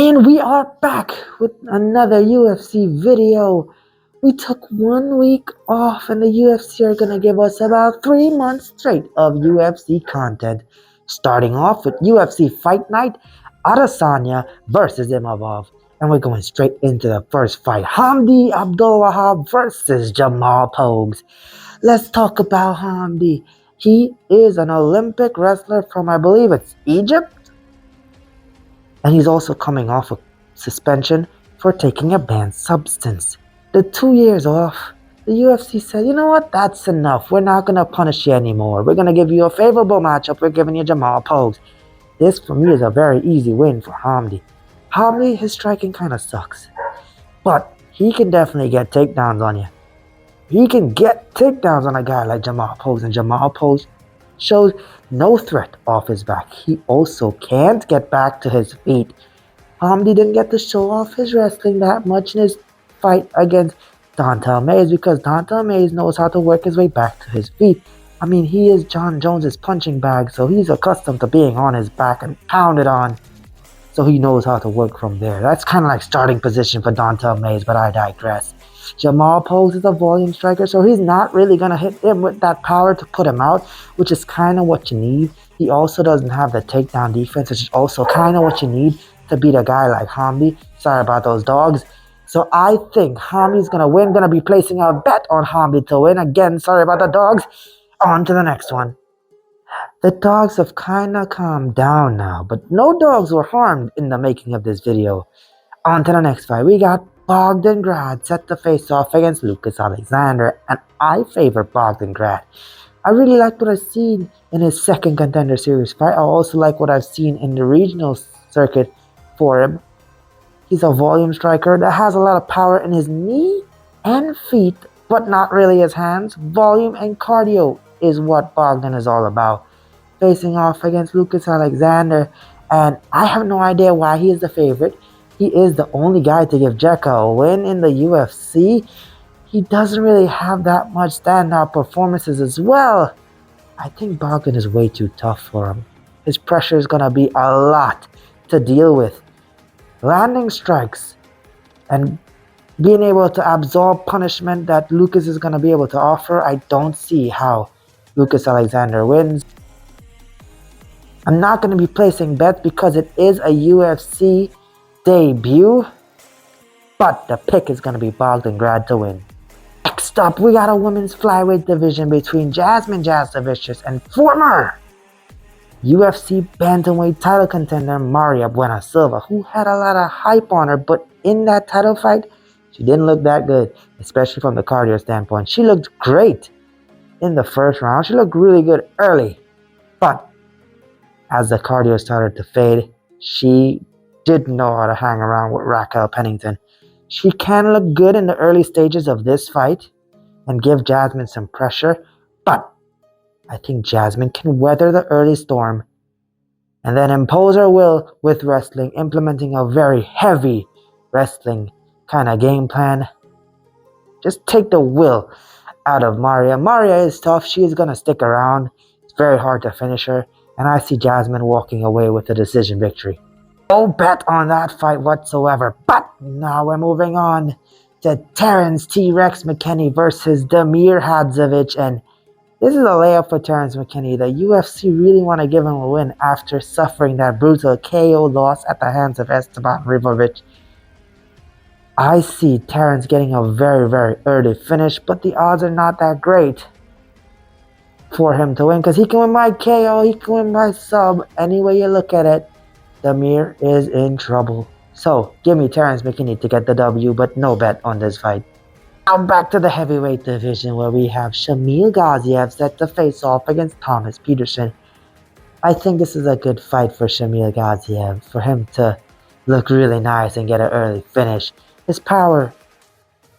And we are back with another UFC video. We took 1 week off and the UFC are gonna give us about 3 months straight of UFC content. Starting off with UFC Fight Night Adesanya versus Imavov. And we're going straight into the first fight. Hamdy Abdelwahab versus Jamal Pogues. Let's talk about Hamdy. He is an Olympic wrestler from, I believe it's Egypt? And he's also coming off a suspension for taking a banned substance. The 2 years off, the UFC said, you know what, that's enough. We're not going to punish you anymore. We're going to give you a favorable matchup. We're giving you Jamal Pogues. This, for me, is a very easy win for Hamdy. Hamdy, his striking kind of sucks. But he can definitely get takedowns on you. He can get takedowns on a guy like Jamal Pogues. And Jamal Pogues shows no threat off his back. He also can't get back to his feet. Hamdy didn't get to show off his wrestling that much in his fight against Dontel Mays because Dontel Mays knows how to work his way back to his feet. I mean, he is John Jones's punching bag, so he's accustomed to being on his back and pounded on. So he knows how to work from there. That's kind of like starting position for Dontel Mays, but I digress. Jamal Pogues is a volume striker, so he's not really going to hit him with that power to put him out, which is kind of what you need. He also doesn't have the takedown defense, which is also kind of what you need to beat a guy like Hamdy. Sorry about those dogs. So I think Hamdy's going to win. Going to be placing a bet on Hamdy to win. Again, sorry about the dogs. On to the next one. The dogs have kind of calmed down now, but no dogs were harmed in the making of this video. On to the next fight. We got Bogdan Grad set to face off against Lucas Alexander, and I favor Bogdan Grad. I really like what I've seen in his second Contender Series fight. I also like what I've seen in the regional circuit for him. He's a volume striker that has a lot of power in his knee and feet, but not really his hands. Volume and cardio is what Bogdan is all about. Facing off against Lucas Alexander, and I have no idea why he is the favorite. He is the only guy to give Jekka a win in the UFC. He doesn't really have that much standout performances as well. I think Bogdan is way too tough for him. His pressure is going to be a lot to deal with. Landing strikes and being able to absorb punishment that Lucas is going to be able to offer, I don't see how Lucas Alexander wins. I'm not going to be placing bets because it is a UFC debut, but the pick is going to be Bogdan Grad to win. Next up, we got a women's flyweight division between Jasmine Jasudavicius and former UFC bantamweight title contender Mayra Bueno Silva, who had a lot of hype on her, but in that title fight, she didn't look that good, especially from the cardio standpoint. She looked great in the first round. She looked really good early, but as the cardio started to fade, she didn't know how to hang around with Raquel Pennington. She can look good in the early stages of this fight and give Jasmine some pressure, but I think Jasmine can weather the early storm and then impose her will with wrestling, implementing a very heavy wrestling kind of game plan. Just take the will out of Mayra. Mayra is tough. She is going to stick around. It's very hard to finish her, and I see Jasmine walking away with a decision victory. No bet on that fight whatsoever. But now we're moving on to Terrance T-Rex McKinney versus Damir Hadzovic. And this is a layup for Terrance McKinney. The UFC really want to give him a win after suffering that brutal KO loss at the hands of Esteban Rivovic. I see Terrance getting a very, very early finish, but the odds are not that great for him to win because he can win by KO, he can win by sub. Any way you look at it, Damir is in trouble. So, give me Terrance McKinney to get the W, but no bet on this fight. Now back to the heavyweight division where we have Shamil Gaziev set to face off against Thomas Petersen. I think this is a good fight for Shamil Gaziev, for him to look really nice and get an early finish. His power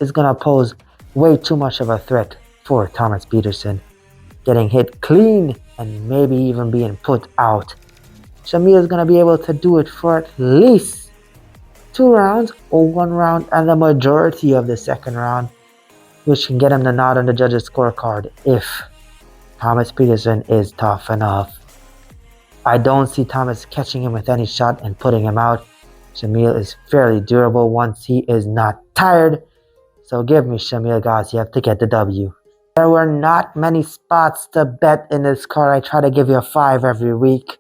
is going to pose way too much of a threat for Thomas Petersen, getting hit clean and maybe even being put out. Shamil is going to be able to do it for at least 2 rounds or 1 round and the majority of the second round, which can get him the nod on the judges' scorecard if Thomas Petersen is tough enough. I don't see Thomas catching him with any shot and putting him out. Shamil is fairly durable once he is not tired. So give me Shamil Gaziev to get the W. There were not many spots to bet in this card. I try to give you a 5 every week.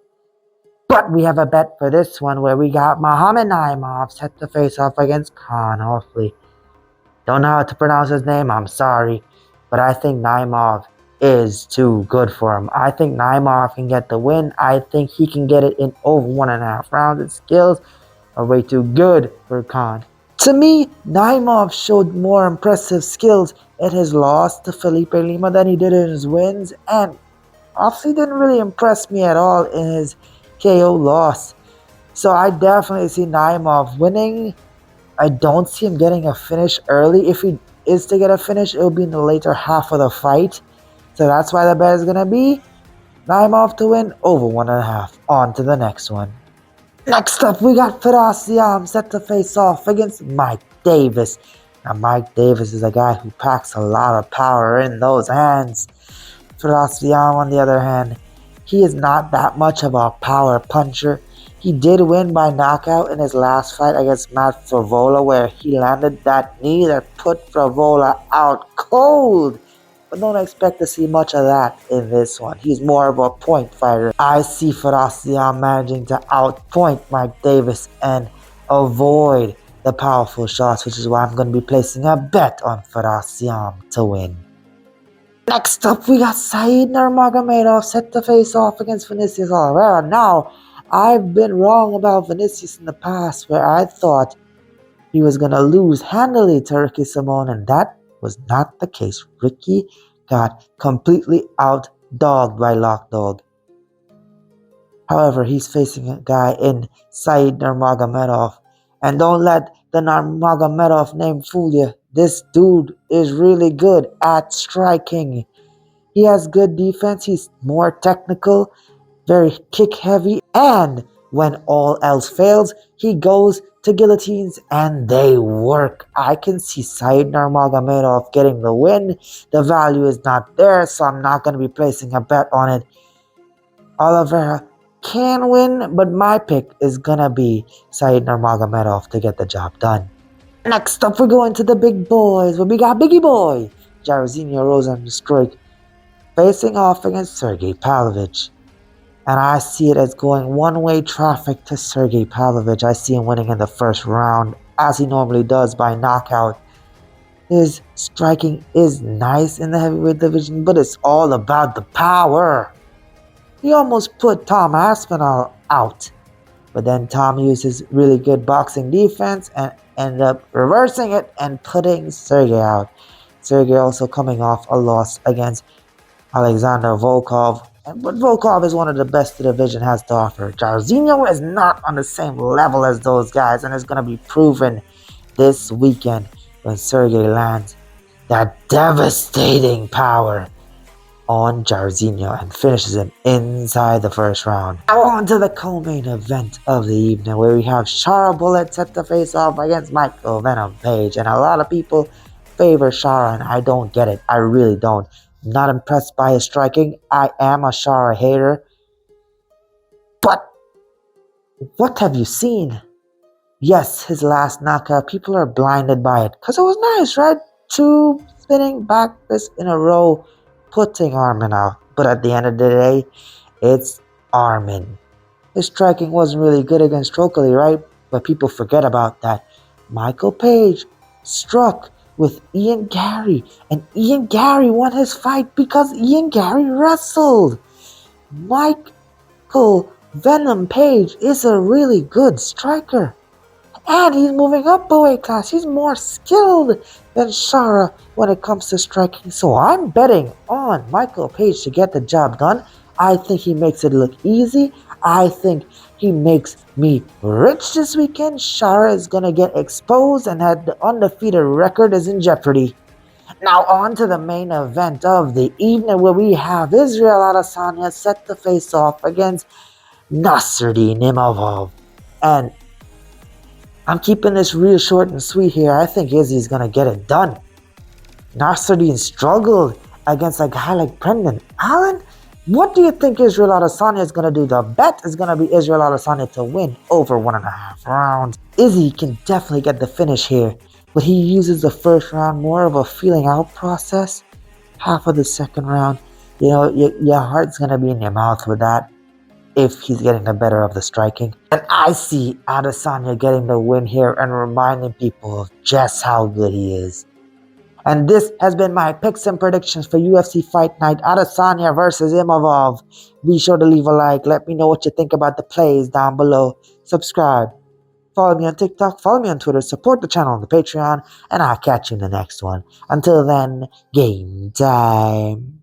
But we have a bet for this one where we got Naimov set to face off against Kaan, Ofli. Don't know how to pronounce his name, I'm sorry. But I think Naimov is too good for him. I think Naimov can get the win. I think he can get it in over 1.5 rounds. His skills are way too good for Kaan. To me, Naimov showed more impressive skills in his loss to Felipe Lima than he did in his wins. And Ofli didn't really impress me at all in his KO loss. So I definitely see Naimov winning. I don't see him getting a finish early. If he is to get a finish, it will be in the later half of the fight. So that's why the bet is going to be Naimov to win over 1.5. On to the next one. Next up, we got Ziam set to face off against Mike Davis. Now, Mike Davis is a guy who packs a lot of power in those hands. Ziam, on the other hand, he is not that much of a power puncher. He did win by knockout in his last fight against Matt Favola, where he landed that knee that put Favola out cold. But don't expect to see much of that in this one. He's more of a point fighter. I see Ziam managing to outpoint Mike Davis and avoid the powerful shots, which is why I'm going to be placing a bet on Ziam to win. Next up, we got Nurmagomedov set to face off against Vinicius Oliveira. Now, I've been wrong about Vinicius in the past, where I thought he was going to lose handily to Ricky Simon, and that was not the case. Ricky got completely out-dogged by Lockdog. However, he's facing a guy in Nurmagomedov, and don't let the Nurmagomedov name fool you. This dude is really good at striking. He has good defense. He's more technical, very kick-heavy. And when all else fails, he goes to guillotines and they work. I can see Nurmagomedov getting the win. The value is not there, so I'm not going to be placing a bet on it. Oliveira can win, but my pick is going to be Nurmagomedov to get the job done. Next up, we're going to the big boys, where we got Biggie Boy, Jairzinho Rozenstruik, facing off against Sergei Pavlovich. And I see it as going one-way traffic to Sergei Pavlovich. I see him winning in the first round, as he normally does by knockout. His striking is nice in the heavyweight division, but it's all about the power. He almost put Tom Aspinall out, but then Tom used his really good boxing defense and ended up reversing it and putting Sergei out. Sergei also coming off a loss against Alexander Volkov, but Volkov is one of the best the division has to offer. Jairzinho is not on the same level as those guys, and it's going to be proven this weekend when Sergei lands that devastating power on Jairzinho and finishes him inside the first round. Now on to the co-main event of the evening, where we have Shara Bullet set to face off against Michael Venom Page. And a lot of people favor Shara, and I don't get it. I really don't. I'm not impressed by his striking. I am a Shara hater. But what have you seen? Yes, his last knockout, people are blinded by it because it was nice, right? 2 spinning back fists in a row, putting Armin out. But at the end of the day, it's Armin. His striking wasn't really good against Trocoli, right? But people forget about that. Michael Page struck with Ian Gary, and Ian Gary won his fight because Ian Gary wrestled. Michael Venom Page is a really good striker. And he's moving up a weight class. He's more skilled than Shara when it comes to striking. So I'm betting on Michael Page to get the job done. I think he makes it look easy. I think he makes me rich this weekend. Shara is going to get exposed and the undefeated record is in jeopardy. Now on to the main event of the evening, where we have Israel Adesanya set to face off against Nasruddin Imavov. And I'm keeping this real short and sweet here. I think Izzy's going to get it done. Nasruddin struggled against a guy like Brendan Allen. What do you think Israel Adesanya is going to do? The bet is going to be Israel Adesanya to win over 1.5 rounds. Izzy can definitely get the finish here, but he uses the first round more of a feeling out process. Half of the second round, your heart's going to be in your mouth with that if he's getting the better of the striking. And I see Adesanya getting the win here and reminding people of just how good he is. And this has been my picks and predictions for UFC Fight Night Adesanya versus Imavov. Be sure to leave a like. Let me know what you think about the plays down below. Subscribe. Follow me on TikTok. Follow me on Twitter. Support the channel on the Patreon. And I'll catch you in the next one. Until then, game time.